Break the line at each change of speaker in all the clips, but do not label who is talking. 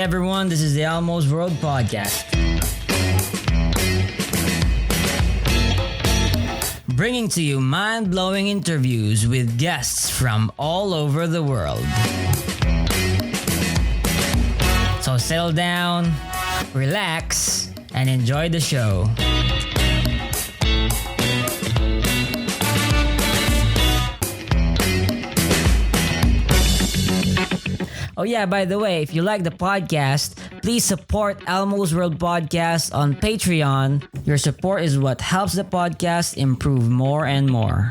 everyone, this is the Almost World Podcast. Bringing to you mind-blowing interviews with guests from all over the world. So settle down, relax, and enjoy the show. Oh yeah, by the way, if you like the podcast, please support Elmo's World Podcast on Patreon. Your support is what helps the podcast improve more and more.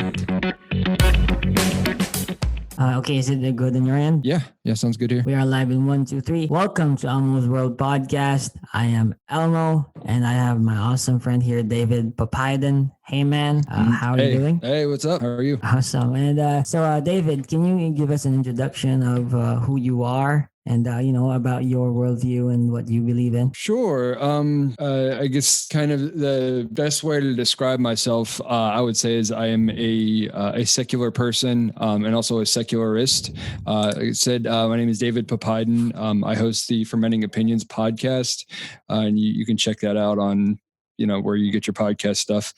Okay, is it good on your end?
Yeah, sounds good here.
We are live in 1, 2, 3. Welcome to Elmo's World Podcast. I am Elmo, and I have my awesome friend here, David Popiden. Hey man, how are you doing?
Hey, what's up? How are you?
Awesome. And so David, can you give us an introduction of who you are and about your worldview and what you believe in?
Sure. I guess kind of the best way to describe myself, I would say, is I am a secular person and also a secularist. Like I said, my name is David Popiden. I host the Fermenting Opinions podcast, and you can check that out on where you get your podcast stuff.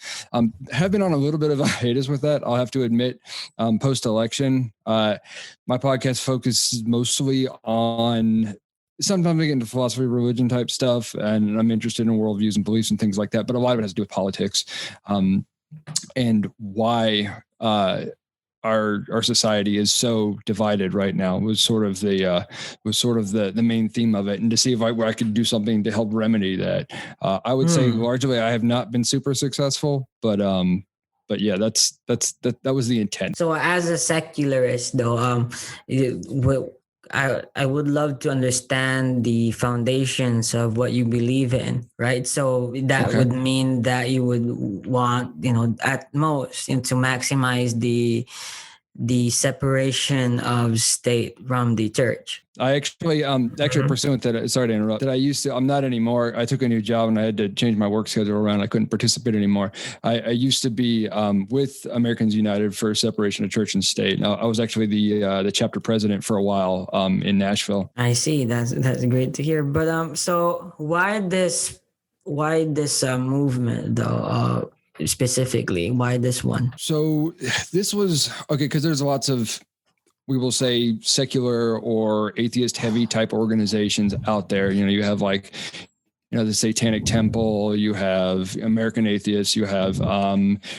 Have been on a little bit of a hiatus with that, I'll have to admit, post-election. My podcast focuses mostly on, sometimes I get into philosophy, religion type stuff, and I'm interested in worldviews and beliefs and things like that, but a lot of it has to do with politics, and why our society is so divided right now was sort of the main theme of it, and to see if I could do something to help remedy that. I would say largely I have not been super successful, but yeah, that was the intent.
So as a secularist, though, I would love to understand the foundations of what you believe in, right? So that would mean that you would want, at most, to maximize the separation of state from the church.
I actually pursuant that, sorry to interrupt, that I used to, I'm not anymore. I took a new job and I had to change my work schedule around. I couldn't participate anymore. I used to be with Americans United for separation of church and state. Now, I was actually the chapter president for a while in Nashville.
I see. That's great to hear. But so why this movement though? Specifically, why this one?
So this was because there's lots of, we will say, secular or atheist heavy type organizations out there. You have the Satanic Temple, you have American Atheists, you have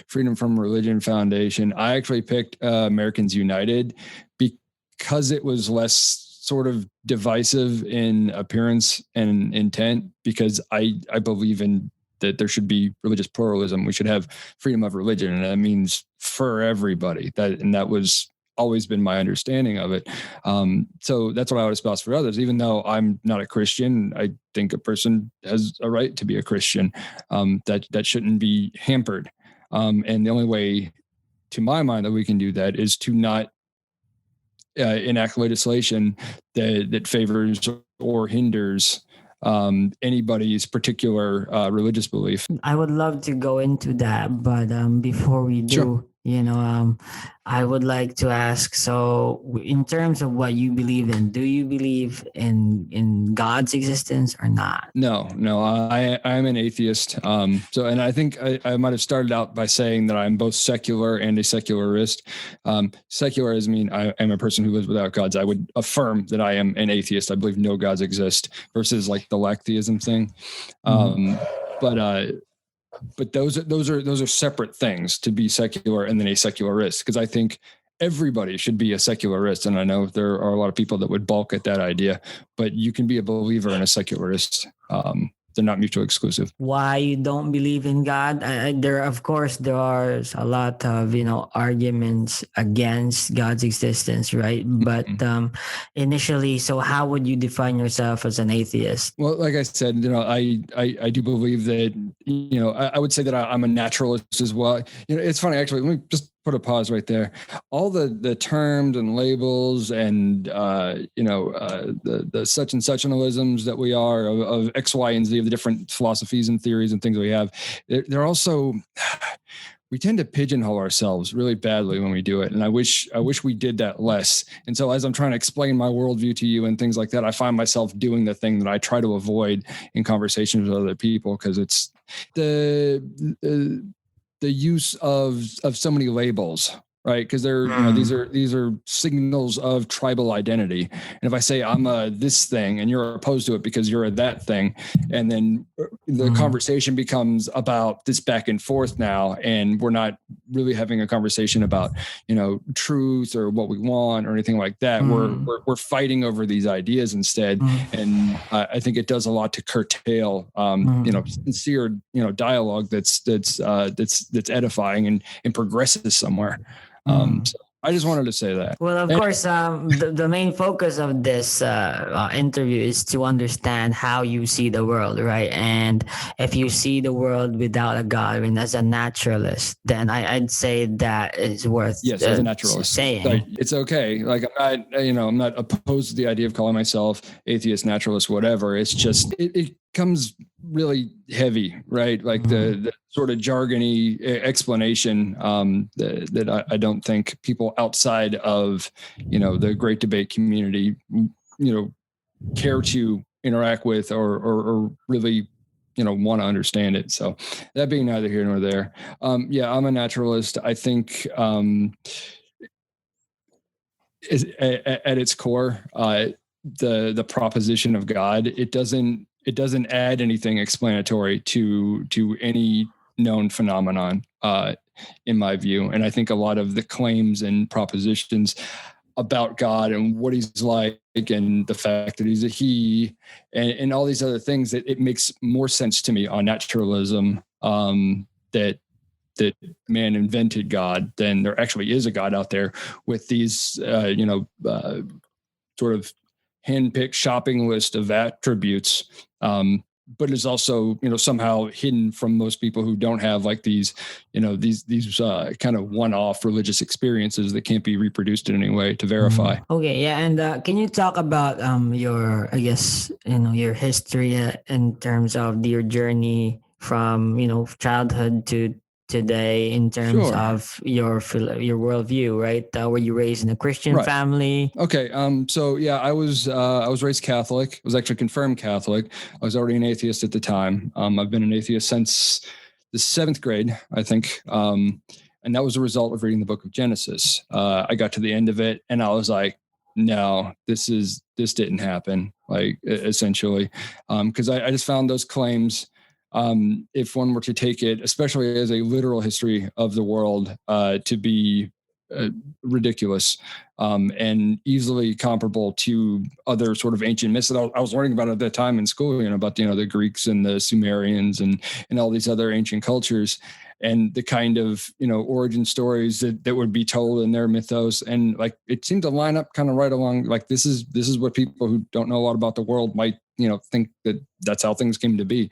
Freedom from Religion Foundation. I actually picked Americans United because it was less sort of divisive in appearance and intent, because I believe in that there should be religious pluralism. We should have freedom of religion, and that means for everybody. That was always been my understanding of it. So that's what I would espouse for others. Even though I'm not a Christian, I think a person has a right to be a Christian. That shouldn't be hampered. And the only way, to my mind, that we can do that is to not enact legislation that favors or hinders anybody's particular religious belief.
I would love to go into that, but before we do,
sure.
I would like to ask, so in terms of what you believe in, do you believe in God's existence or not?
No, I'm an atheist. And I think I might have started out by saying that I'm both secular and a secularist. Secular is mean I am a person who lives without gods. I would affirm that I am an atheist. I believe no gods exist, versus like the lacktheism thing. But those are separate things, to be secular and then a secularist, because I think everybody should be a secularist. And I know there are a lot of people that would balk at that idea, but you can be a believer and a secularist. They're not mutually exclusive. Why
you don't believe in God? There are a lot of arguments against God's existence, right? But initially, so how would you define yourself as an atheist?
Well, like I said, I do believe that I would say that I'm a naturalist as well. It's funny, actually. Let me just put a pause right there. All the terms and labels and the such and suchanalisms that we are of X, Y, and Z, of the different philosophies and theories and things we have, they're also we tend to pigeonhole ourselves really badly when we do it. And I wish we did that less. And so as I'm trying to explain my worldview to you and things like that, I find myself doing the thing that I try to avoid in conversations with other people, because it's the use of so many labels, right? Because they're, these are signals of tribal identity. And if I say I'm a this thing and you're opposed to it because you're a that thing, and then the conversation becomes about this back and forth now, and we're not really having a conversation about, truth or what we want or anything like that. We're fighting over these ideas instead. And I think it does a lot to curtail, sincere, dialogue that's edifying and progresses somewhere. So I just wanted to say that.
Well, of course, the main focus of this interview is to understand how you see the world, right? And if you see the world without a God, and as a naturalist, then I'd say that is worth
as a naturalist
saying.
Like, it's okay. Like I'm not opposed to the idea of calling myself atheist, naturalist, whatever. It's just it comes really heavy, right? Like the sort of jargony explanation that I don't think people outside of, the great debate community, care to interact with or really, want to understand it. So that being neither here nor there. I'm a naturalist. I think at its core, the proposition of God, it doesn't add anything explanatory to any known phenomenon, in my view. And I think a lot of the claims and propositions about God and what he's like, and the fact that he's a he, and all these other things, that it makes more sense to me on naturalism, that man invented God than there actually is a God out there with these, sort of handpicked shopping list of attributes, but is also, somehow hidden from most people who don't have like these kind of one-off religious experiences that can't be reproduced in any way to verify.
Okay, yeah, and can you talk about your, I guess, your history in terms of your journey from childhood to today, in terms of your worldview, right? Were you raised in a Christian family?
Okay. So yeah, I was raised Catholic. I was actually confirmed Catholic. I was already an atheist at the time. I've been an atheist since the 7th grade, I think. And that was a result of reading the book of Genesis. I got to the end of it and I was like, no, this didn't happen. Like, essentially, because I just found those claims, if one were to take it, especially as a literal history of the world, to be ridiculous, and easily comparable to other sort of ancient myths that I was learning about at that time in school, about the Greeks and the Sumerians and all these other ancient cultures, and the kind of origin stories that would be told in their mythos. And like, it seemed to line up kind of right along, like this is what people who don't know a lot about the world might think that's how things came to be.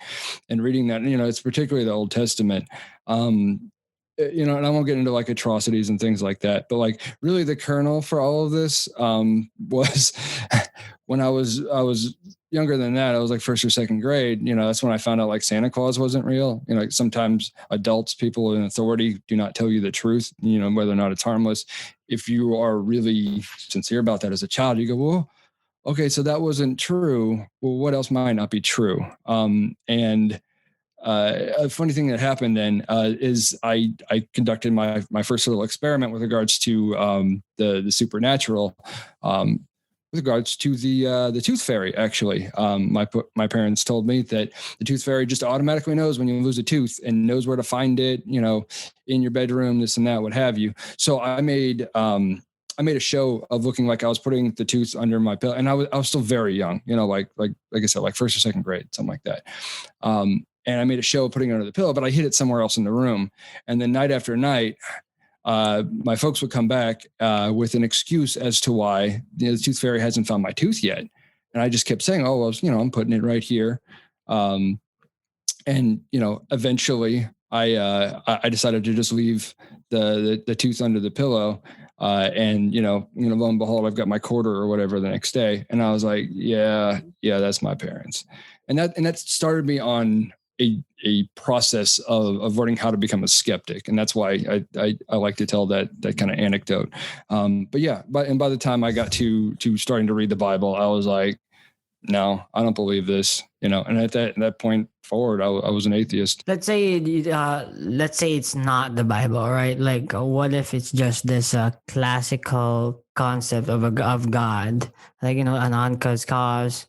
And reading that, it's particularly the Old Testament, and I won't get into like atrocities and things like that, but like really the kernel for all of this was when I was younger than that. I was like 1st or 2nd grade. That's when I found out like Santa Claus wasn't real. Like sometimes adults, people in authority, do not tell you the truth, whether or not it's harmless. If you are really sincere about that as a child, you go, well, okay, so that wasn't true. Well, what else might not be true? And a funny thing that happened then is I conducted my first little experiment with regards to the supernatural, with regards to the tooth fairy. Actually, my parents told me that the tooth fairy just automatically knows when you lose a tooth and knows where to find it, in your bedroom, this and that, what have you. So I made a show of looking like I was putting the tooth under my pillow, and I was still very young, like I said, like 1st or 2nd grade, something like that. And I made a show of putting it under the pillow, but I hid it somewhere else in the room. And then night after night, my folks would come back with an excuse as to why the tooth fairy hasn't found my tooth yet. And I just kept saying, oh, well, I'm putting it right here. And, eventually I decided to just leave the tooth under the pillow. And lo and behold, I've got my quarter or whatever the next day. And I was like, yeah, that's my parents. And that started me on a process of learning how to become a skeptic, and that's why I like to tell that kind of anecdote. But yeah, by the time I got to starting to read the Bible, I was like, no, I don't believe this, And at that point forward, I was an atheist.
Let's say it's not the Bible, right? Like, what if it's just this classical concept of God, like an uncaused cause,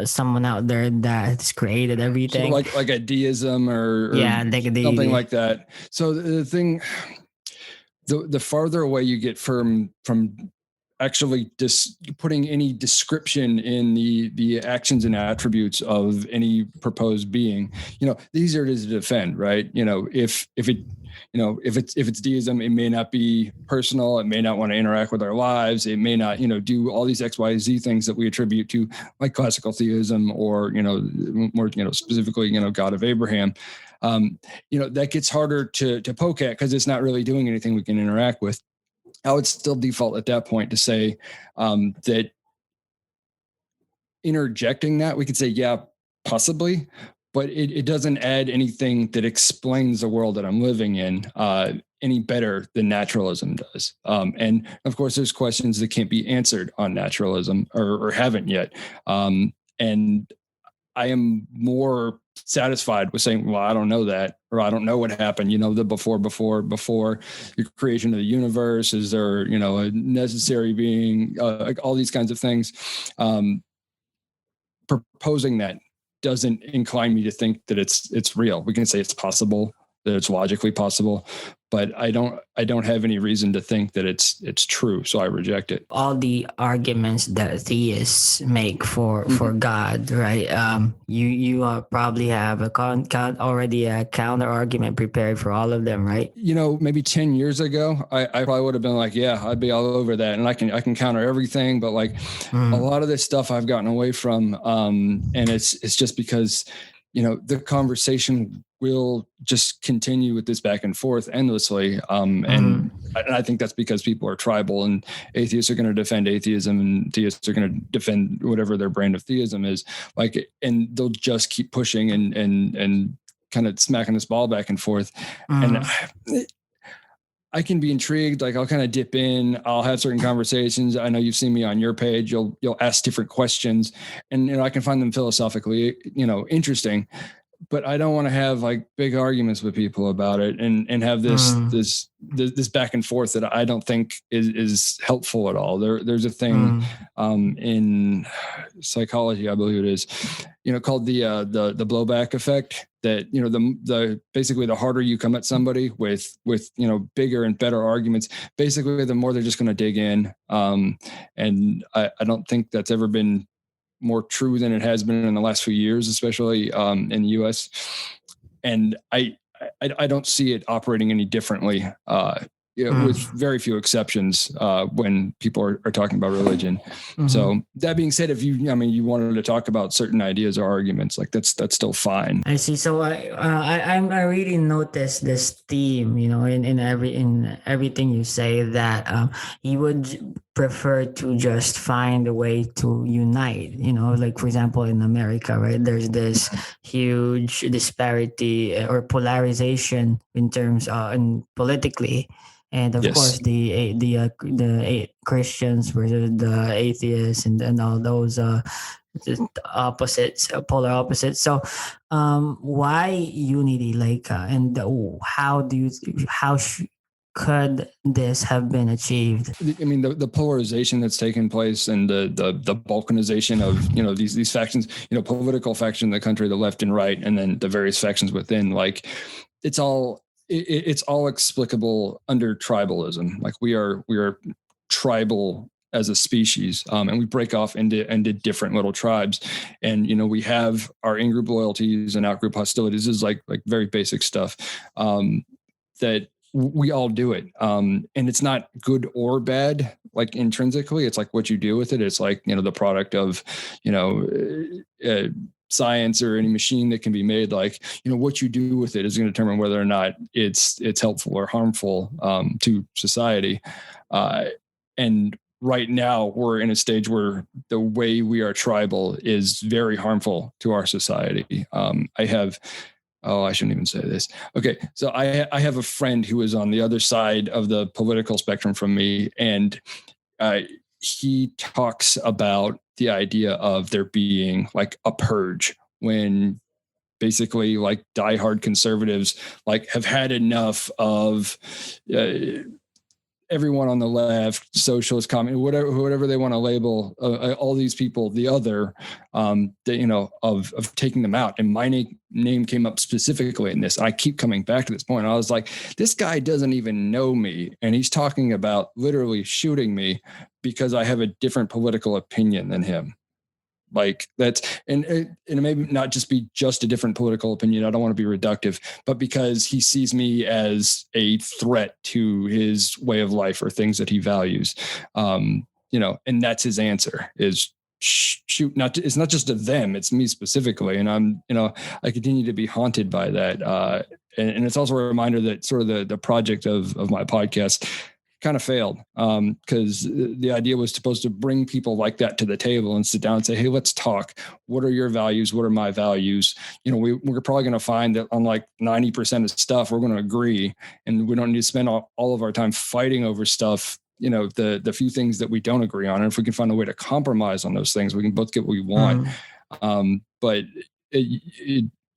someone out there that's created
So
everything.
like a deism or
Yeah, like a
something
deity.
like that. So the thing, the farther away you get from actually just putting any description in the actions and attributes of any proposed being, easier it is to defend, right? If it's deism, it may not be personal, it may not want to interact with our lives, it may not do all these XYZ things that we attribute to like classical theism or more specifically God of Abraham. That gets harder to poke at because it's not really doing anything we can interact with. I would still default at that point to say that interjecting that, we could say, yeah, possibly, but it doesn't add anything that explains the world that I'm living in any better than naturalism does. And of course, there's questions that can't be answered on naturalism or haven't yet. And I am more satisfied with saying, well, I don't know that, or I don't know what happened, the before your creation of the universe. Is there, a necessary being, like all these kinds of things. Proposing that doesn't incline me to think that it's real. We can say it's possible, that it's logically possible, but I don't have any reason to think that it's true. So I reject it.
All the arguments that theists make for God, right? You probably have already a counter argument prepared for all of them, right?
Maybe 10 years ago, I probably would have been like, yeah, I'd be all over that, and I can counter everything. But like a lot of this stuff I've gotten away from, and it's just because the conversation will just continue with this back and forth endlessly. And I think that's because people are tribal, and atheists are going to defend atheism and theists are going to defend whatever their brand of theism is, and they'll just keep pushing and kind of smacking this ball back and forth. And I can be intrigued. Like I'll kind of dip in, I'll have certain conversations. I know you've seen me on your page. You'll ask different questions, and I can find them philosophically, interesting, but I don't want to have like big arguments with people about it and have this back and forth that I don't think is helpful at all. There's a thing in psychology, I believe it is, called the blowback effect, that the basically the harder you come at somebody with bigger and better arguments, basically the more they're just going to dig in. And I don't think that's ever been more true than it has been in the last few years, especially in the US. And I don't see it operating any differently, with very few exceptions, when people are talking about religion. So that being said, if you wanted to talk about certain ideas or arguments, like that's still fine.
I see. So I really noticed this theme, in everything you say, that you would prefer to just find a way to unite, like for example in America, right? There's this huge disparity or polarization in terms in politically. And of course, the Christians versus the atheists and all those just opposites, polar opposites. So, why unity? Like, and how could this have been achieved?
I mean, the polarization that's taken place and the balkanization of these factions, political faction in the country, the left and right, and then the various factions within, like it's all explicable under tribalism. Like we are tribal as a species, and we break off into different little tribes, and we have our in-group loyalties and out-group hostilities. This is like very basic stuff that we all do it, and it's not good or bad, like intrinsically. It's like what you do with it. It's like the product of science or any machine that can be made. Like what you do with it is going to determine whether or not it's helpful or harmful to society. And right now we're in a stage where the way we are tribal is very harmful to our society. I have oh, I shouldn't even say this. Okay. So I have a friend who is on the other side of the political spectrum from me. And he talks about the idea of there being like a purge when basically like diehard conservatives like have had enough of everyone on the left, socialist, communist, whatever they want to label all these people, the other, of taking them out. And my name came up specifically in this. I keep coming back to this point. I was like, this guy doesn't even know me. And he's talking about literally shooting me because I have a different political opinion than him. Like that's, and it may not just be just a different political opinion. I don't want to be reductive, but because he sees me as a threat to his way of life or things that he values, and that's his answer is shoot. It's not just to them, it's me specifically. And I continue to be haunted by that. And it's also a reminder that sort of the project of my podcast kind of failed because the idea was supposed to bring people like that to the table and sit down and say, hey, let's talk. What are your values? What are my values? We're probably going to find that on like 90% of stuff, we're going to agree, and we don't need to spend all of our time fighting over stuff. The few things that we don't agree on. And if we can find a way to compromise on those things, we can both get what we want. But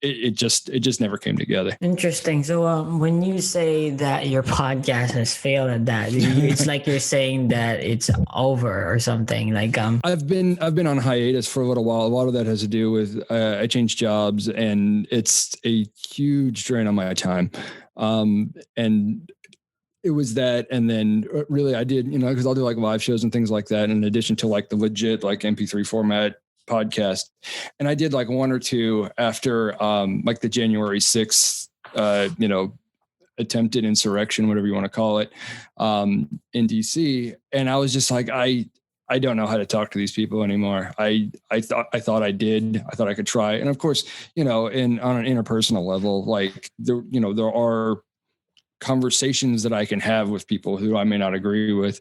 it just never came together.
Interesting. So when you say that your podcast has failed at that, it's like you're saying that it's over or something. Like
I've been on hiatus for a little while. A lot of that has to do with I changed jobs, and it's a huge drain on my time. And it was that, and then really I did, because I'll do like live shows and things like that, in addition to like the legit like MP3 format podcast. And I did like one or two after like the January 6th attempted insurrection, whatever you want to call it, in DC. And I was just like, I don't know how to talk to these people anymore. I thought I did. I thought I could try. And of course, on an interpersonal level, like there are conversations that I can have with people who I may not agree with,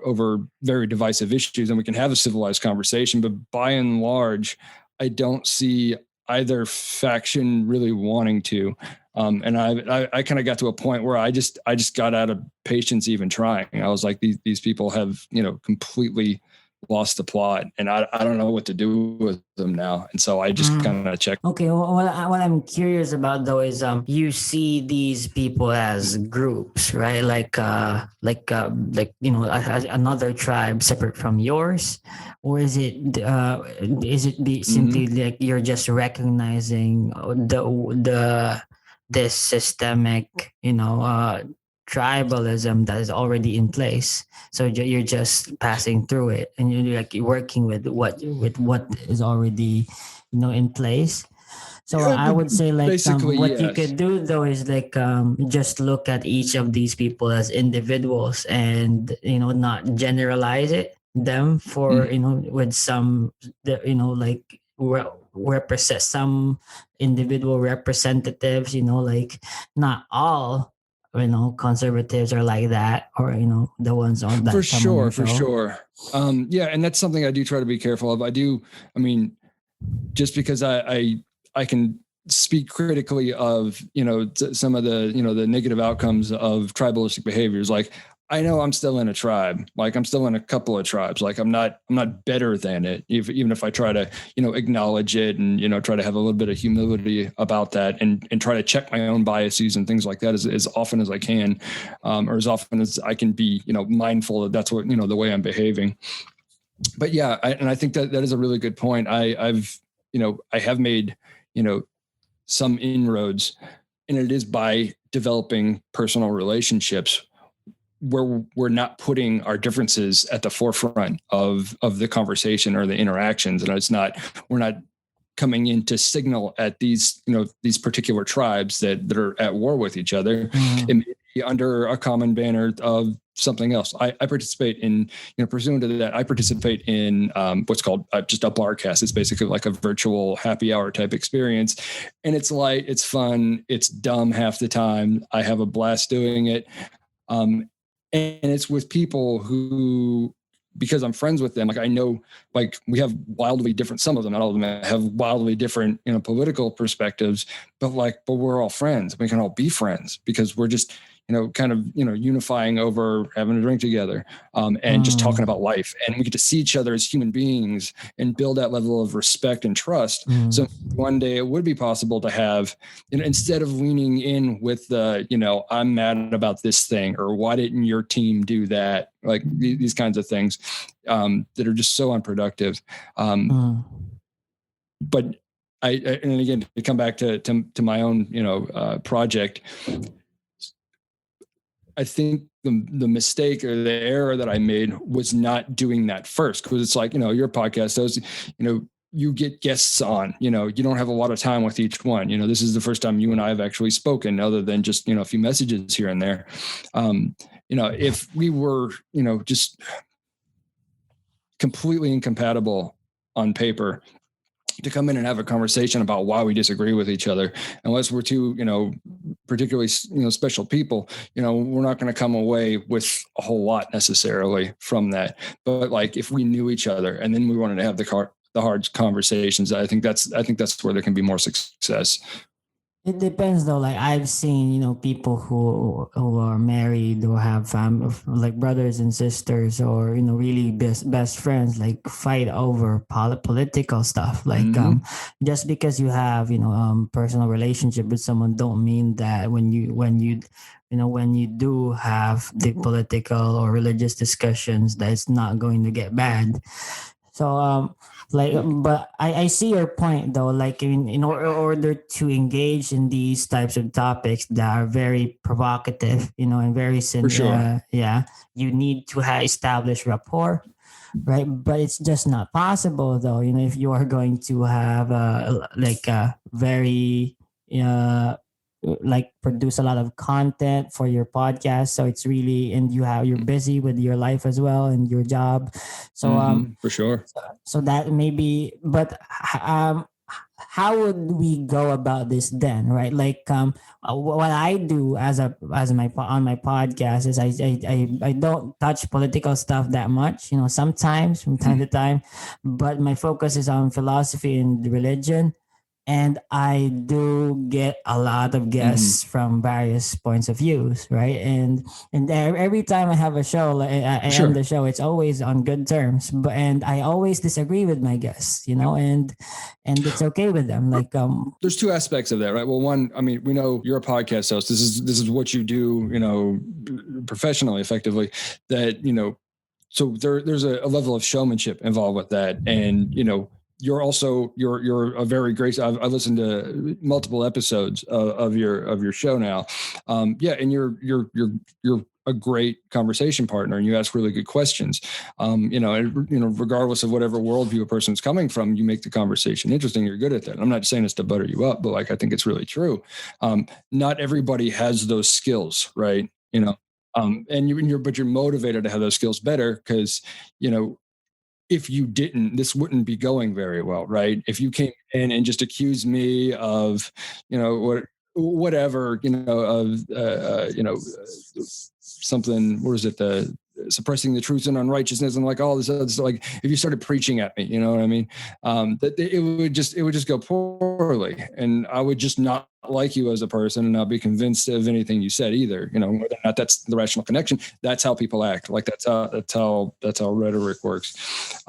over very divisive issues, and we can have a civilized conversation. But by and large, I don't see either faction really wanting to. And I kind of got to a point where I just got out of patience even trying. I was like, these people have, completely lost the plot, and I don't know what to do with them now. And so I just kind of checked.
Okay. Well, what I'm curious about though is you see these people as groups, right? Like another tribe separate from yours, or is it simply like you're just recognizing this systemic tribalism that is already in place, so you're just passing through it, and you're like working with what is already in place. So I would say like what yes. You could do though is like just look at each of these people as individuals, and not generalize them for with some like represent some individual representatives, like not all conservatives are like that, or the ones on that
for sure. Yeah, and that's something I do try to be careful of. Just because I can speak critically of some of the the negative outcomes of tribalistic behaviors. Like I know I'm still in a tribe, like I'm still in a couple of tribes. Like I'm not better than it, even if I try to acknowledge it and try to have a little bit of humility about that, and try to check my own biases and things like that as often as I can, or as often as I can be mindful that that's what the way I'm behaving. But yeah, I think that is a really good point. I have made some inroads, and it is by developing personal relationships where we're not putting our differences at the forefront of the conversation or the interactions. And we're not coming in to signal at these particular tribes that are at war with each other. It may be under a common banner of something else. I participate in, pursuant to that, I participate in what's called just a barcast. It's basically like a virtual happy hour type experience. And it's light, it's fun, it's dumb half the time. I have a blast doing it. And it's with people who because I'm friends with them, like I know, like we have wildly different, some of them, not all of them have wildly different, political perspectives, but we're all friends. We can all be friends because we're just, kind of, unifying over having a drink together, and just talking about life. And we get to see each other as human beings and build that level of respect and trust. So one day it would be possible to have, instead of leaning in with the, I'm mad about this thing, or why didn't your team do that? Like these kinds of things that are just so unproductive. But and again, to come back to my own, project, I think the mistake or the error that I made was not doing that first, because it's like, your podcast, those, you get guests on, you don't have a lot of time with each one. This is the first time you and I have actually spoken, other than just, a few messages here and there. If we were, just completely incompatible on paper, to come in and have a conversation about why we disagree with each other, unless we're two, particularly, special people, we're not going to come away with a whole lot necessarily from that. But like, if we knew each other and then we wanted to have the hard conversations, I think that's where there can be more success.
It depends though. Like I've seen, people who are married or have like brothers and sisters, or really best friends, like fight over political stuff. Like just because you have personal relationship with someone, don't mean that when you do have the political or religious discussions, that it's not going to get bad. So but I see your point though. Like in order to engage in these types of topics that are very provocative, and very
For sure.
you need to establish rapport, right? But it's just not possible though. If you are going to have like a very like produce a lot of content for your podcast, so it's really, and you're busy with your life as well and your job, so
for sure.
so that maybe, but how would we go about this then, right? Like what I do as my on my podcast is I don't touch political stuff that much, sometimes from time to time, but my focus is on philosophy and religion. And I do get a lot of guests from various points of views, right? And every time I have a show, like I end the show, it's always on good terms. And I always disagree with my guests, and it's okay with them. Like
there's two aspects of that, right? Well, one, I mean, we know you're a podcast host. This is what you do, professionally, effectively. That so there's a level of showmanship involved with that, and you're a very great. I've listened to multiple episodes of your show now. And you're a great conversation partner, and you ask really good questions. Regardless of whatever worldview a person's coming from, you make the conversation interesting. You're good at that. I'm not saying this to butter you up, but like, I think it's really true. Not everybody has those skills, right? But you're motivated to have those skills better, because, if you didn't, this wouldn't be going very well, right? If you came in and just accused me of, whatever, something, what is it? Suppressing the truth and unrighteousness and like all this other stuff. Like, if you started preaching at me, you know what I mean? That it would just go poorly, and I would just not like you as a person, and not be convinced of anything you said either. Whether or not that's the rational connection. That's how people act. Like that's how rhetoric works.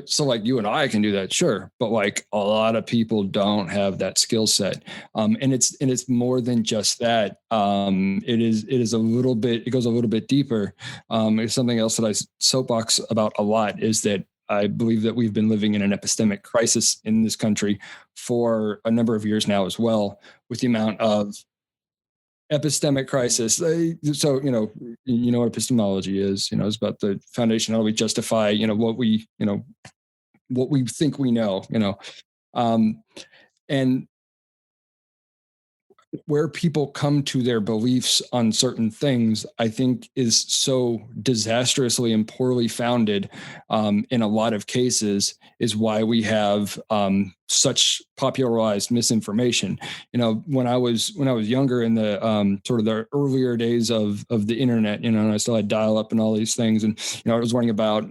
So like you and I can do that, sure, but like a lot of people don't have that skill set, and it's more than just that. It goes a little bit deeper. It's something else that I soapbox about a lot, is that I believe that we've been living in an epistemic crisis in this country for a number of years now as well, with the amount of epistemic crisis. So, what epistemology is, it's about the foundation. How do we justify, what we think we know, and where people come to their beliefs on certain things, I think is so disastrously and poorly founded in a lot of cases, is why we have such popularized misinformation. When I was younger, in the sort of the earlier days of the internet, and I still had dial up and all these things, and I was learning about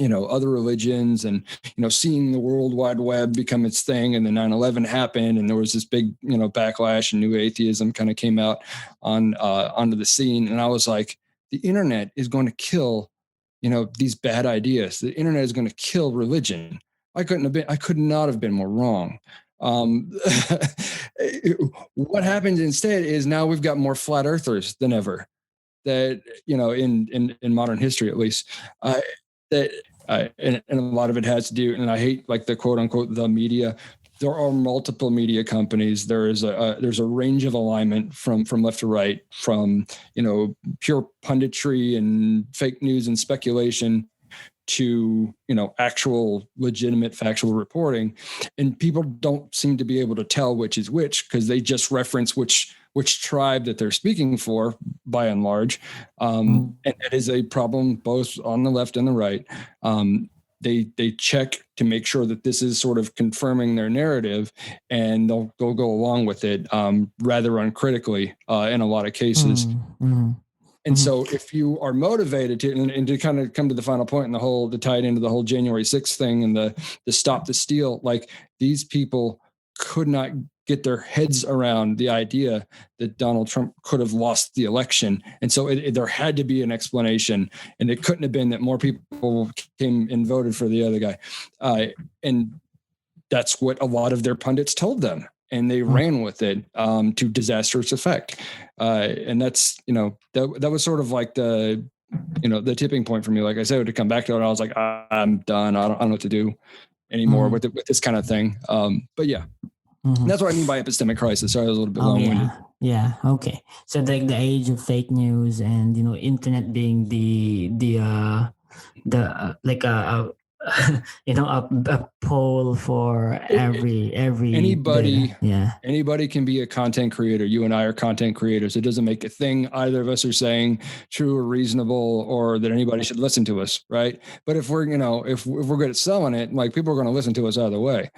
other religions, and seeing the World Wide Web become its thing, and then 9/11 happened, and there was this big backlash, and new atheism kind of came out onto the scene, and I was like, the internet is going to kill these bad ideas. The internet is going to kill religion. I could not have been more wrong. What happens instead is now we've got more flat earthers than ever, that in modern history, at least, that and a lot of it has to do, and I hate like the quote unquote the media. There are multiple media companies. There's a range of alignment from left to right, from pure punditry and fake news and speculation to actual legitimate factual reporting, and people don't seem to be able to tell which is which, because they just reference which tribe that they're speaking for, by and large, and that is a problem both on the left and the right. They check to make sure that this is sort of confirming their narrative, and they'll go along with it rather uncritically in a lot of cases. And so if you are motivated to, and to kind of come to the final point in to tie it into the whole January 6th thing and the stop the steal, like, these people could not get their heads around the idea that Donald Trump could have lost the election. And so there had to be an explanation, and it couldn't have been that more people came and voted for the other guy. And that's what a lot of their pundits told them, and they ran with it to disastrous effect. And that's, that was sort of like the tipping point for me. Like I said, to come back to it, I was like, I'm done. I don't know what to do anymore with this kind of thing. But yeah, that's what I mean by epistemic crisis. Sorry, I was a little bit long-winded.
Yeah. Okay. So the age of fake news, and internet being like a poll for every
anybody. Anybody can be a content creator. You and I are content creators. It doesn't make a thing either of us are saying true or reasonable, or that anybody should listen to us, right? But if we're if we're good at selling it, like, people are going to listen to us either way.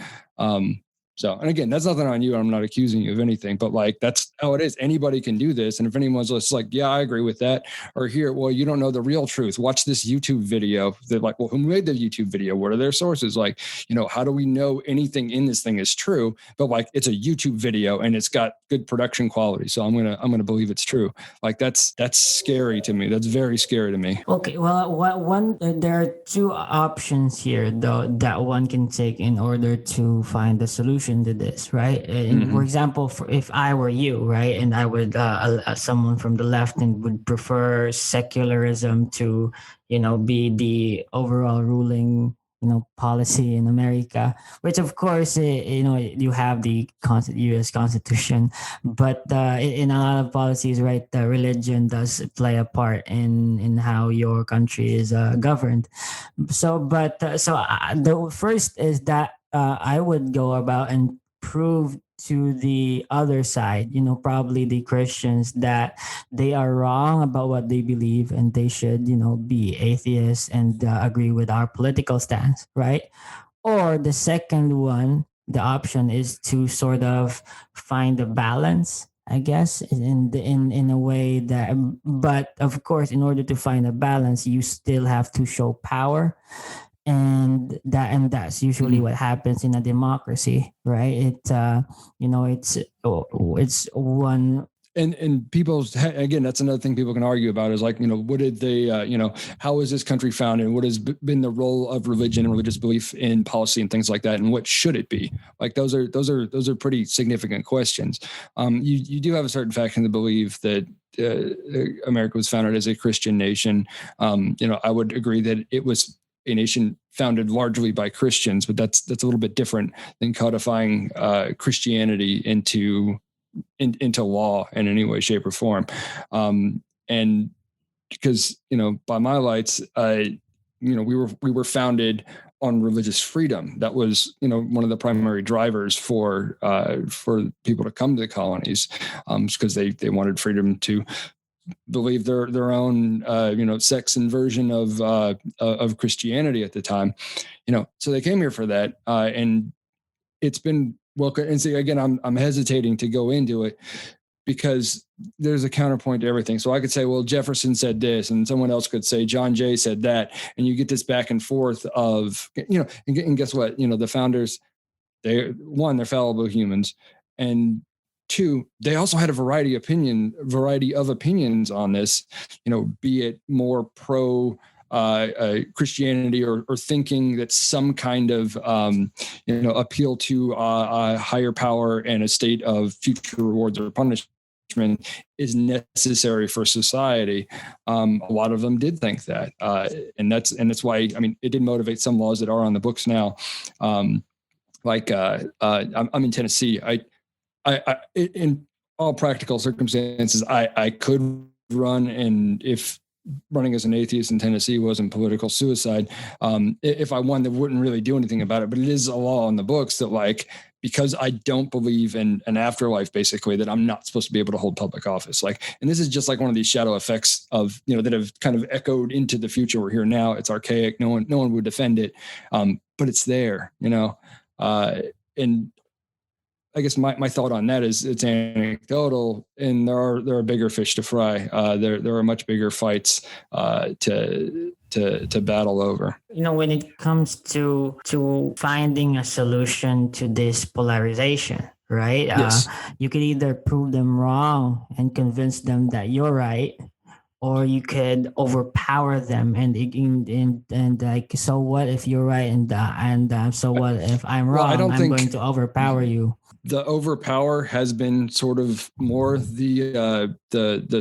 So, and again, that's nothing on you. I'm not accusing you of anything, but like, that's how it is. Anybody can do this. And if anyone's just like, yeah, I agree with that, or here, well, you don't know the real truth, watch this YouTube video. They're like, well, who made the YouTube video? What are their sources? Like, how do we know anything in this thing is true? But like, it's a YouTube video and it's got good production quality, so I'm gonna believe it's true. Like, that's scary to me. That's very scary to me.
Okay, well, there are two options here, though, that one can take in order to find the solution to this, right? And for example, if I were you, right, and I would someone from the left and would prefer secularism to be the overall ruling policy in America, which of course you have the U.S. Constitution, but in a lot of policies, right, the religion does play a part in how your country is governed. So, the first is that I would go about and prove to the other side, probably the Christians, that they are wrong about what they believe, and they should, be atheists and agree with our political stance, right? Or the second one, the option is to sort of find a balance, I guess, in a way that, but of course, in order to find a balance, you still have to show power, and that's usually what happens in a democracy, right? It's one.
And people, again, that's another thing people can argue about, is like, what did they, how was this country founded? What has been the role of religion and religious belief in policy and things like that? And what should it be? Like, those are pretty significant questions. You do have a certain faction that believe that America was founded as a Christian nation. I would agree that it was a nation founded largely by Christians, but that's a little bit different than codifying Christianity into law in any way, shape, or form. And because, by my lights, we were founded on religious freedom. That was, one of the primary drivers for people to come to the colonies, because they wanted freedom to believe their own, sects and version of Christianity at the time. So they came here for that, and it's been welcome. And see, again, I'm hesitating to go into it because there's a counterpoint to everything. So I could say, well, Jefferson said this, and someone else could say John Jay said that, and you get this back and forth of, and guess what? The founders, they're fallible humans, and two, they also had a variety of opinions on this, be it more pro Christianity or thinking that some kind of appeal to a higher power and a state of future rewards or punishment is necessary for society. A lot of them did think that, and that's why, it did motivate some laws that are on the books now. I'm in Tennessee. I in all practical circumstances, I could run, and if running as an atheist in Tennessee wasn't political suicide, if I won, that wouldn't really do anything about it. But it is a law on the books that, because I don't believe in an afterlife, basically, that I'm not supposed to be able to hold public office. And this is just one of these shadow effects of, that have kind of echoed into the future. We're here now. It's archaic. No one would defend it. But it's there, and I guess my thought on that is it's anecdotal, and there are bigger fish to fry. There are much bigger fights to battle over.
When it comes to finding a solution to this polarization, right?
Yes.
You could either prove them wrong and convince them that you're right, or you could overpower them and so what if you're right, and so what if I'm wrong?
Well,
I'm going to overpower you.
The overpower has been sort of more the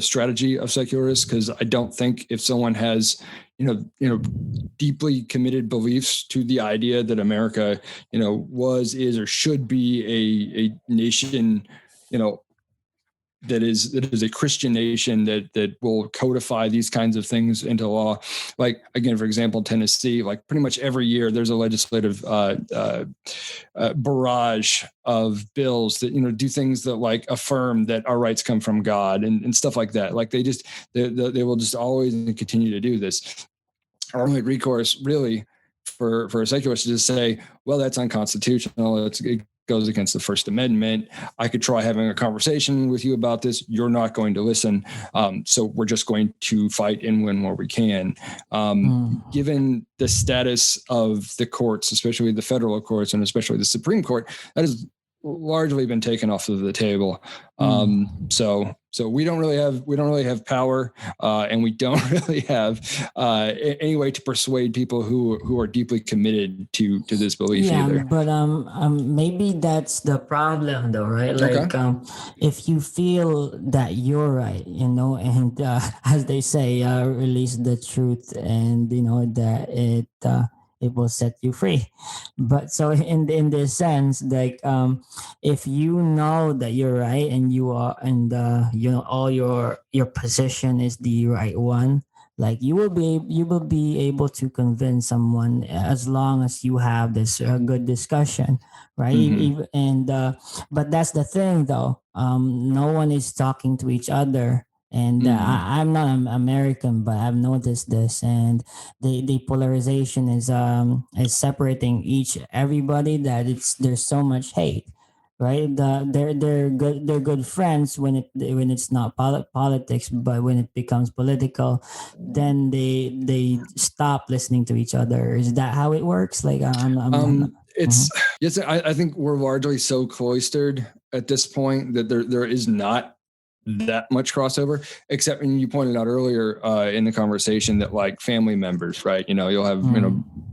strategy of secularists, because I don't think if someone has deeply committed beliefs to the idea that America is or should be a nation that is a Christian nation that will codify these kinds of things into law. Again, for example, Tennessee, pretty much every year there's a legislative barrage of bills that do things that affirm that our rights come from God and stuff like that. They will just always continue to do this. Our only recourse, really, for a secularist is to say, well, that's unconstitutional. It goes against the First Amendment. I could try having a conversation with you about this. You're not going to listen. So we're just going to fight and win where we can. Given the status of the courts, especially the federal courts and especially the Supreme Court, that has largely been taken off of the table. So we don't really have power, and we don't really have any way to persuade people who are deeply committed to this belief either.
But maybe that's the problem, though, right? If you feel that you're right, and as they say, release the truth, and that it will set you free. But so in this sense, if you know that you're right and you are, and all your position is the right one, you will be able to convince someone as long as you have this good discussion, right? But that's the thing, though. No one is talking to each other. And I'm not American, but I've noticed this, and the polarization is separating everybody. That there's so much hate, right? They're good friends when it's not politics, but when it becomes political, then they stop listening to each other. Is that how it works?
Yes, I think we're largely so cloistered at this point that there is not that much crossover, except when you pointed out earlier in the conversation that family members, right? You'll have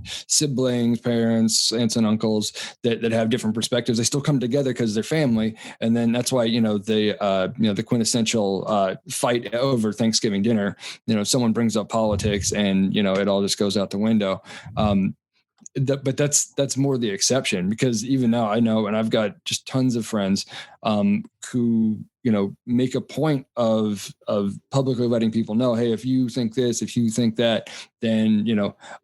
siblings, parents, aunts and uncles that have different perspectives. They still come together because they're family, and then that's why the quintessential fight over Thanksgiving dinner. Someone brings up politics, and it all just goes out the window. But that's more the exception, because even now I know, and I've got just tons of friends who make a point of publicly letting people know, hey, if you think this, if you think that, then,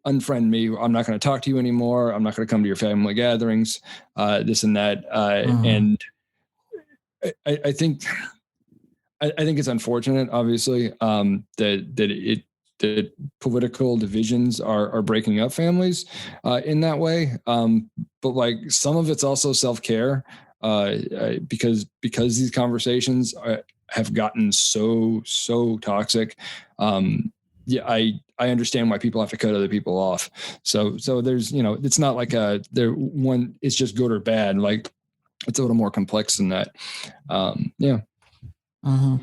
unfriend me. I'm not going to talk to you anymore. I'm not going to come to your family gatherings, this and that. And I think it's unfortunate, obviously, that political divisions are breaking up families in that way. But like some of it's also self-care, because these conversations have gotten so toxic. I understand why people have to cut other people off. So there's, it's not like it's just good or bad. Like it's a little more complex than that. Yeah.
Mm-hmm.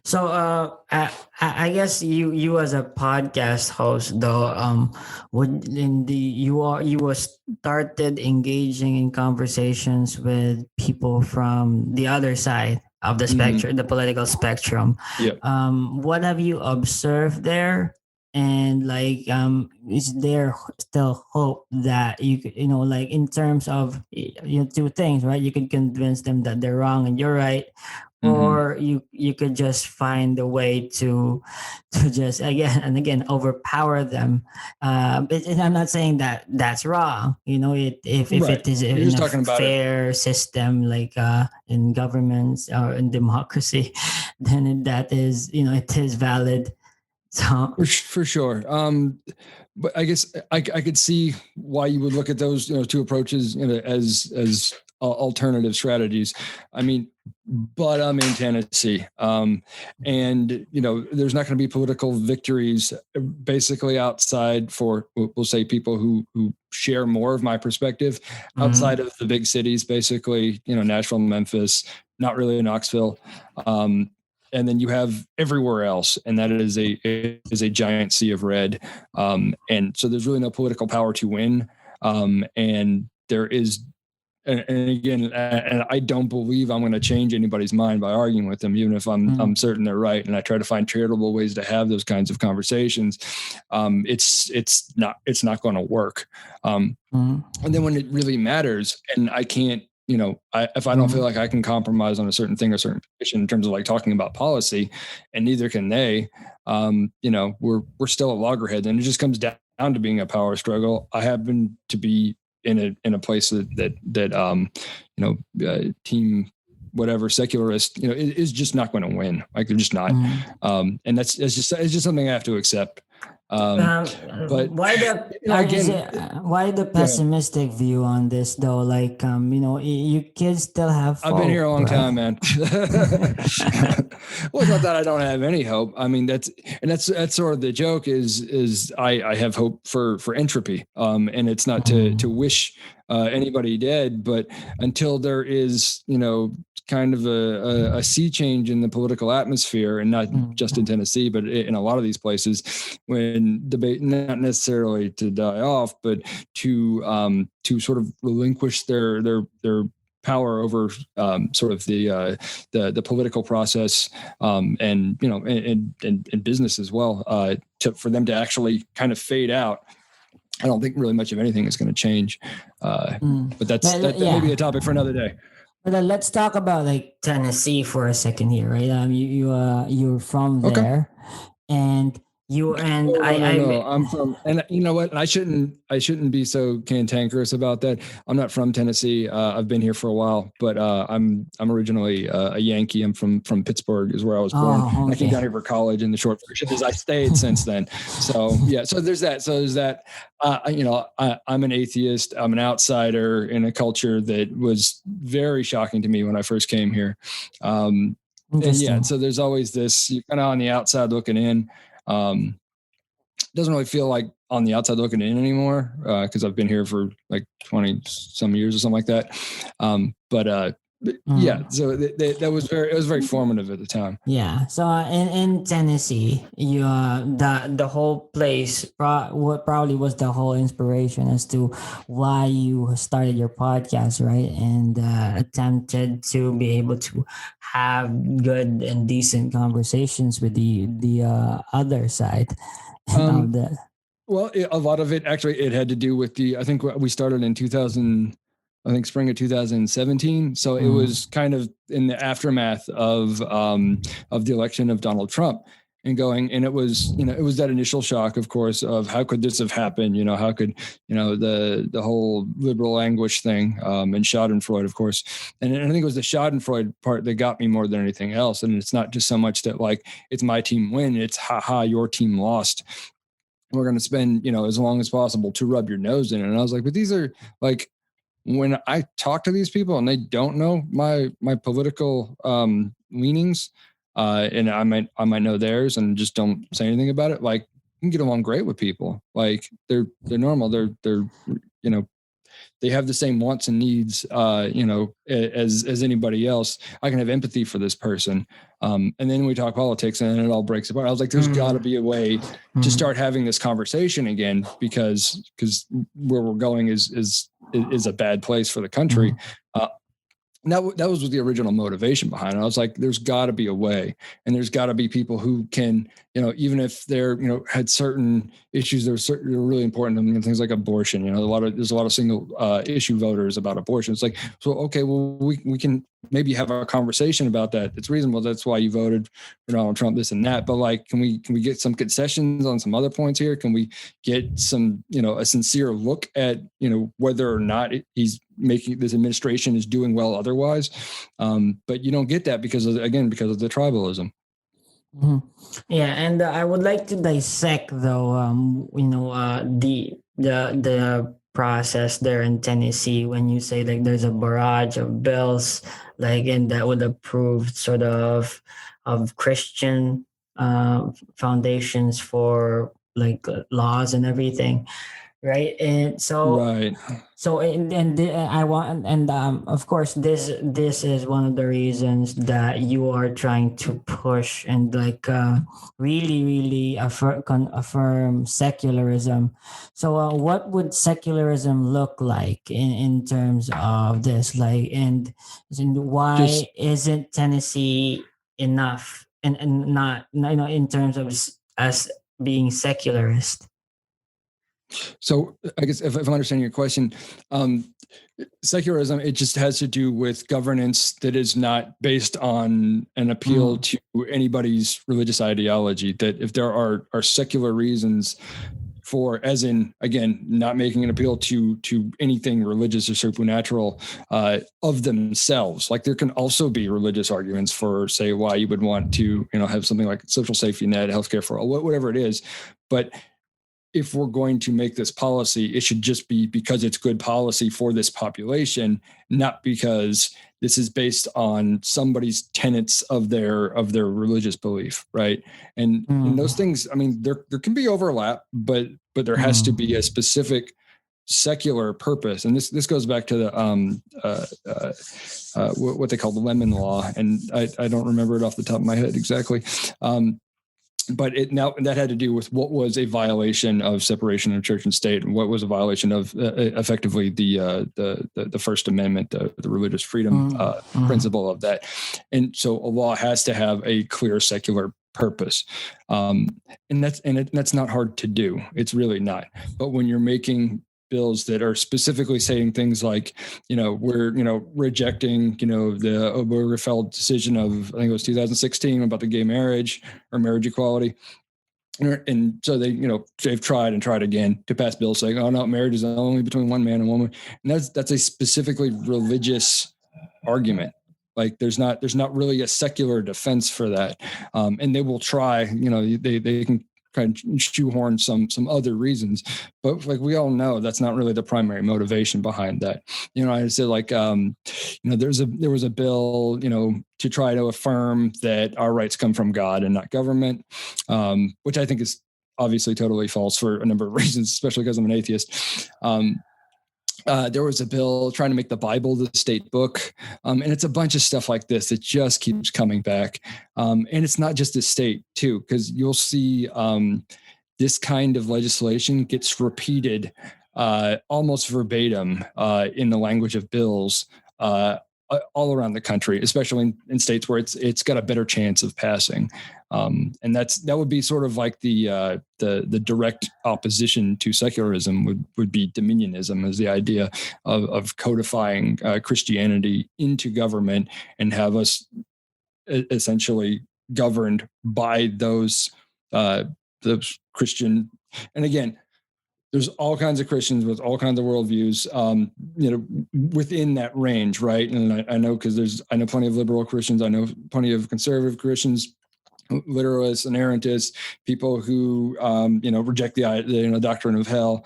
So, I guess you as a podcast host though, you were started engaging in conversations with people from the other side of the spectrum, the political spectrum.
Yeah.
What have you observed there? And like, is there still hope that like in terms of two things, right? You can convince them that they're wrong and you're right, or you could just find a way to just again and again overpower them. And I'm not saying that that's wrong. If it is in a fair system, like in governments or in democracy, then that is it is valid. So
for sure. But I guess I could see why you would look at those two approaches as alternative strategies. I mean, but I'm in Tennessee, and there's not going to be political victories basically outside for, we'll say, people who share more of my perspective outside of the big cities, basically, Nashville, Memphis, not really Knoxville. And then you have everywhere else, and that is a giant sea of red. And so there's really no political power to win. And there is, and again, and I don't believe I'm going to change anybody's mind by arguing with them, even if I'm certain they're right. And I try to find charitable ways to have those kinds of conversations. It's not going to work. And then when it really matters, and I can't, if I don't feel like I can compromise on a certain thing or certain position in terms of like talking about policy, and neither can they, we're still at loggerheads, and it just comes down to being a power struggle. I happen to be in a place that team whatever secularist, is just not going to win. Like they're just not. And it's just something I have to accept. But
why the pessimistic view on this though? Like, you kids still have hope.
I've been here a long time, man. Well, it's not that I don't have any hope. I mean, that's sort of the joke is I have hope for entropy. And it's not to wish anybody dead, but until there is, kind of a sea change in the political atmosphere, and not just in Tennessee, but in a lot of these places, when debate, not necessarily to die off, but to sort of relinquish their power over sort of the political process, and business as well, for them to actually kind of fade out. I don't think really much of anything is going to change, but that may be a topic for another day.
But let's talk about like Tennessee for a second here, right? You're from there, and I'm
from, and you know what? I shouldn't be so cantankerous about that. I'm not from Tennessee. I've been here for a while, but I'm originally a Yankee. I'm from Pittsburgh, is where I was born. Okay. I came down here for college, and the short version is I stayed since then. So yeah, so there's that. I'm an atheist. I'm an outsider in a culture that was very shocking to me when I first came here. And yeah, so there's always this, you're kind of on the outside looking in. Doesn't really feel like on the outside looking in anymore, because I've been here for like 20 some years or something like that. Yeah, so it was very formative at the time.
Yeah, so in Tennessee, you the whole place what probably was the whole inspiration as to why you started your podcast, right? And attempted to be able to have good and decent conversations with the other side.
Well, a lot of it actually, it had to do with I think we started in 2000. I think spring of 2017. So it was kind of in the aftermath of the election of Donald Trump. And it was, it was that initial shock, of course, of how could this have happened? How could, the whole liberal anguish thing, and Schadenfreude, of course. And I think it was the Schadenfreude part that got me more than anything else. And it's not just so much that like, it's my team win, it's your team lost. We're going to spend, as long as possible to rub your nose in it. And I was like, but these are like, when I talk to these people and they don't know my political leanings, and I might know theirs and just don't say anything about it. Like, you can get along great with people. Like they're normal. They're they have the same wants and needs, as anybody else. I can have empathy for this person. And then we talk politics and it all breaks apart. I was like, there's got to be a way to start having this conversation again, because where we're going is a bad place for the country. That was the original motivation behind it. I was like, there's got to be a way, and there's got to be people who can, even if they're, had certain issues that are really important to them, things like abortion. There's a lot of single issue voters about abortion. It's like, so okay, well, we can maybe have a conversation about that. It's reasonable. That's why you voted for Donald Trump, this and that. But like, can we get some concessions on some other points here? Can we get some, a sincere look at, whether or not he's making this administration is doing well otherwise? But you don't get that because of the tribalism.
Yeah, and I would like to dissect though, the process there in Tennessee when you say like there's a barrage of bills like and that would approve sort of Christian foundations for like laws and everything, right? And so
Right.
I want and of course this is one of the reasons that you are trying to push and like really affirm secularism. So what would secularism look like in terms of this, like, and why isn't Tennessee enough and not in terms of us being secularist?
So I guess if I'm understanding your question, secularism, it just has to do with governance that is not based on an appeal to anybody's religious ideology. That if there are secular reasons for, as in, again, not making an appeal to anything religious or supernatural of themselves. Like there can also be religious arguments for, say, why you would want to, have something like social safety net, healthcare for all, whatever it is. But if we're going to make this policy, it should just be because it's good policy for this population, not because this is based on somebody's tenets of their religious belief, right? And those things, I mean, there can be overlap, but there has to be a specific secular purpose. And this goes back to the what they call the Lemon Law, and I don't remember it off the top of my head exactly. But that had to do with what was a violation of separation of church and state, and what was a violation of effectively the First Amendment, the religious freedom principle of that. And so a law has to have a clear secular purpose, and that's not hard to do. It's really not. But when you're making bills that are specifically saying things like, we're, rejecting, the Obergefell decision of, I think it was 2016 about the gay marriage or marriage equality. And so they've tried and tried again to pass bills saying, oh no, marriage is only between one man and one woman. And that's a specifically religious argument. Like there's not really a secular defense for that. And they will try, they can kind of shoehorn some other reasons, but like we all know, that's not really the primary motivation behind that. I said like, there was a bill, to try to affirm that our rights come from God and not government, which I think is obviously totally false for a number of reasons, especially because I'm an atheist. There was a bill trying to make the Bible the state book. And it's a bunch of stuff like this that just keeps coming back. And it's not just the state too, because you'll see this kind of legislation gets repeated almost verbatim in the language of bills all around the country, especially in states where it's got a better chance of passing. And that would be sort of like the direct opposition to secularism would be dominionism, as the idea of codifying Christianity into government and have us essentially governed by those Christian. And again, there's all kinds of Christians with all kinds of worldviews, within that range, right? And I know because I know plenty of liberal Christians, I know plenty of conservative Christians, literalists, inerrantists, people who reject the doctrine of hell,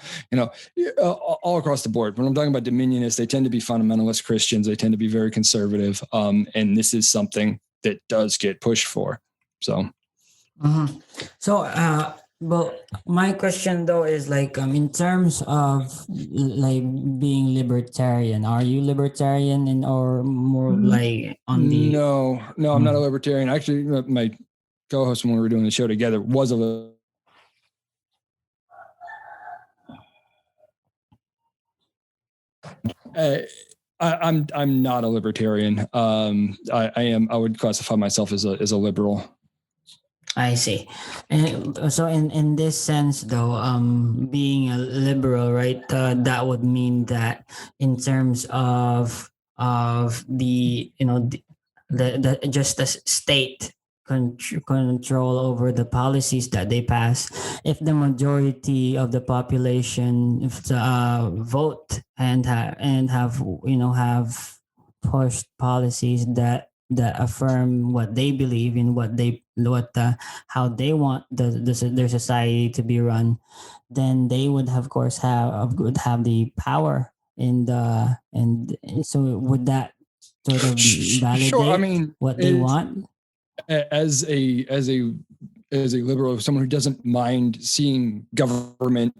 all across the board. When I'm talking about dominionists, they tend to be fundamentalist Christians. They tend to be very conservative, and this is something that does get pushed for. So,
so well, my question though is like in terms of like being libertarian, are you libertarian or more like on the?
No, I'm not a libertarian. Actually, my co-host when we were doing the show together was a I'm not a libertarian. I would classify myself as a liberal.
I see. And so in this sense though, being a liberal, right, that would mean that in terms of the the just the state control over the policies that they pass, if the majority of the population vote and have pushed policies that affirm what they believe in, how they want their society to be run, then they would of course would have the power and so would that sort of validate
sure, I mean,
what they want?
As a liberal, someone who doesn't mind seeing government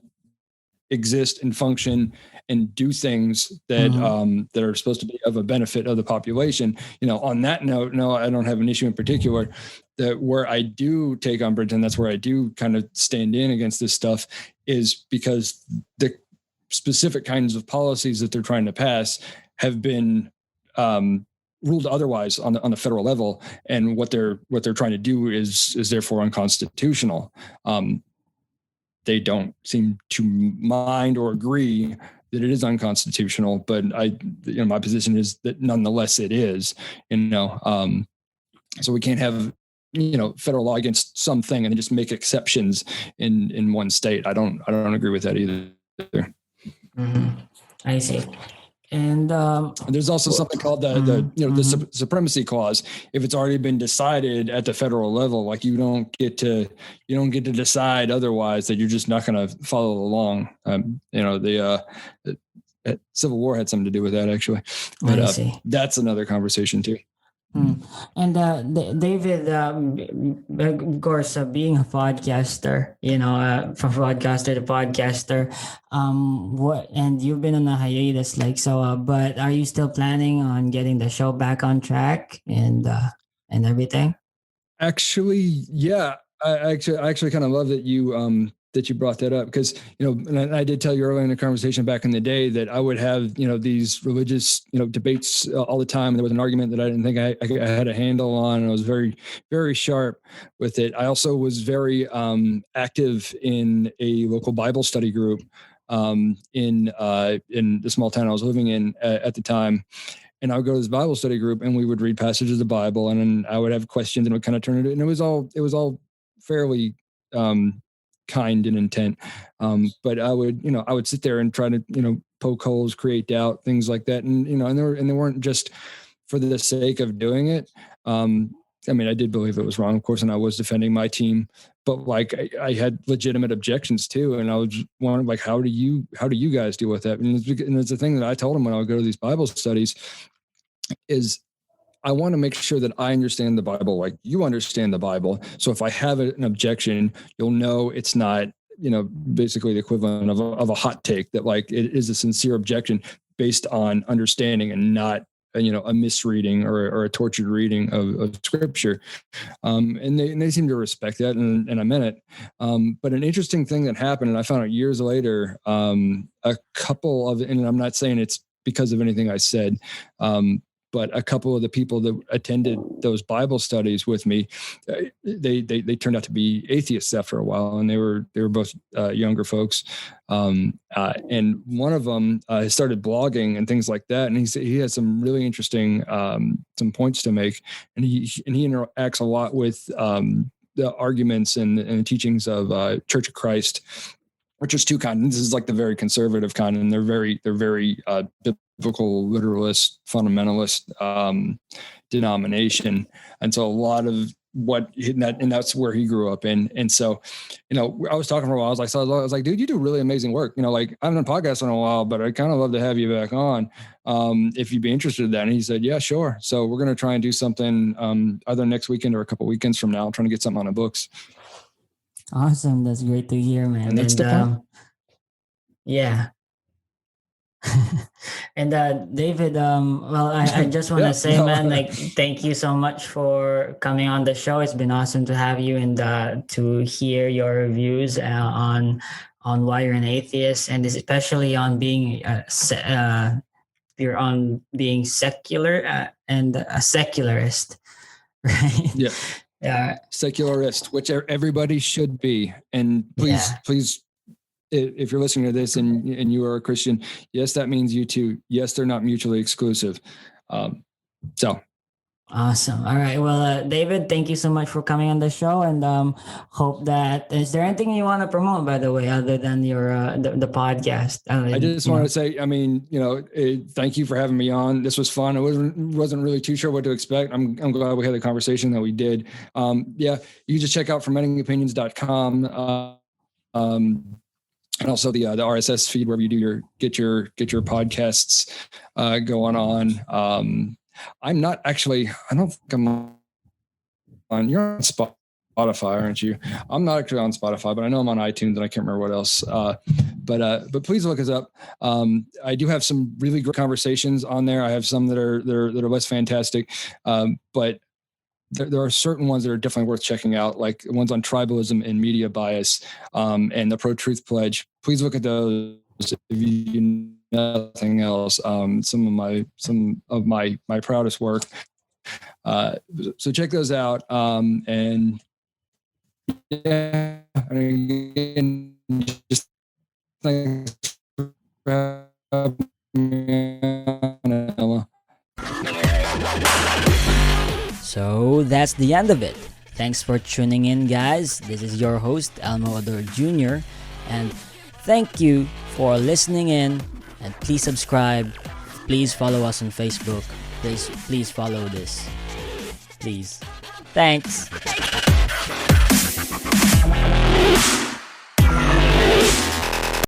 exist and function and do things that that are supposed to be of a benefit of the population. On that note, no, I don't have an issue in particular. That where I do take umbrage, and that's where I do kind of stand in against this stuff, is because the specific kinds of policies that they're trying to pass have been ruled otherwise on the federal level, and what they're trying to do is therefore unconstitutional. They don't seem to mind or agree that it is unconstitutional, but my position is that nonetheless it is. So we can't have federal law against something and then just make exceptions in one state. I don't agree with that either.
I see. And
there's also something called the supremacy clause. If it's already been decided at the federal level, like you don't get to decide otherwise, that you're just not going to follow along. The Civil War had something to do with that, actually, but that's another conversation too.
And David, of course, being a podcaster, from podcaster to podcaster, and you've been on a hiatus, but are you still planning on getting the show back on track and everything?
Actually, yeah, I actually kind of love that you brought that up, because and I did tell you earlier in the conversation back in the day that I would have these religious debates all the time. There was an argument that I didn't think I had a handle on, and I was very, very sharp with it. I also was very active in a local Bible study group in the small town I was living in at the time. And I would go to this Bible study group, and we would read passages of the Bible, and then I would have questions, and it would kind of turn it. And it was all fairly kind in intent, but I would sit there and try to poke holes, create doubt, things like that, and they weren't just for the sake of doing it. I did believe it was wrong, of course, and I was defending my team, but I had legitimate objections too, and I was wondering, like, how do you guys deal with that? And it's the thing that I told them when I would go to these Bible studies is, I want to make sure that I understand the Bible like you understand the Bible. So if I have an objection, you'll know it's not, basically the equivalent of a hot take, that like it is a sincere objection based on understanding and not, a misreading or a tortured reading of scripture. And they seem to respect that, and I meant it. But an interesting thing that happened, and I found out years later, a couple of, and I'm not saying it's because of anything I said, but a couple of the people that attended those Bible studies with me, they turned out to be atheists after a while, and they were both younger folks. And one of them started blogging and things like that, and he has some really interesting some points to make, and he interacts a lot with the arguments and teachings of Church of Christ, which is two kinds. This is like the very conservative kind, and they're very biblical, literalist, fundamentalist denomination. And so a lot of what and that's where he grew up in. And so, I was talking for a while. I was like, dude, you do really amazing work. Like, I haven't done podcasts in a while, but I kind of love to have you back on if you'd be interested in that. And he said, yeah, sure. So we're going to try and do something either next weekend or a couple weekends from now. I'm trying to get something on the books.
Awesome. That's great to hear, man.
And that's the plan.
Yeah. And David, well, I just want to say, man, like, thank you so much for coming on the show. It's been awesome to have you and to hear your reviews on why you're an atheist, and especially on being you're on being secular and a secularist, right?
Yeah.
Yeah.
Secularist, which everybody should be. And please, if you're listening to this and you are a Christian, yes, that means you too. Yes, they're not mutually exclusive. So
awesome. All right. Well, David, thank you so much for coming on the show, and hope that, is there anything you want to promote, by the way, other than your the podcast?
I just want to say, thank you for having me on. This was fun. I wasn't really too sure what to expect. I'm glad we had the conversation that we did. You can just check out fermentingopinions.com. And also the RSS feed wherever you get your podcasts going on. I'm not actually. I don't think I'm on. You're on Spotify, aren't you? I'm not actually on Spotify, but I know I'm on iTunes, and I can't remember what else. But please look us up. I do have some really great conversations on there. I have some that are less fantastic, but there are certain ones that are definitely worth checking out, like ones on tribalism and media bias, and the Pro-Truth Pledge. Please look at those if you do nothing else. Some of my proudest work. So check those out. And just thanks for having me on, Emma.
So that's the end of it. Thanks for tuning in, guys. This is your host, Elmo Ador Jr. And thank you for listening in. And please subscribe. Please follow us on Facebook. Please follow this. Please. Thanks.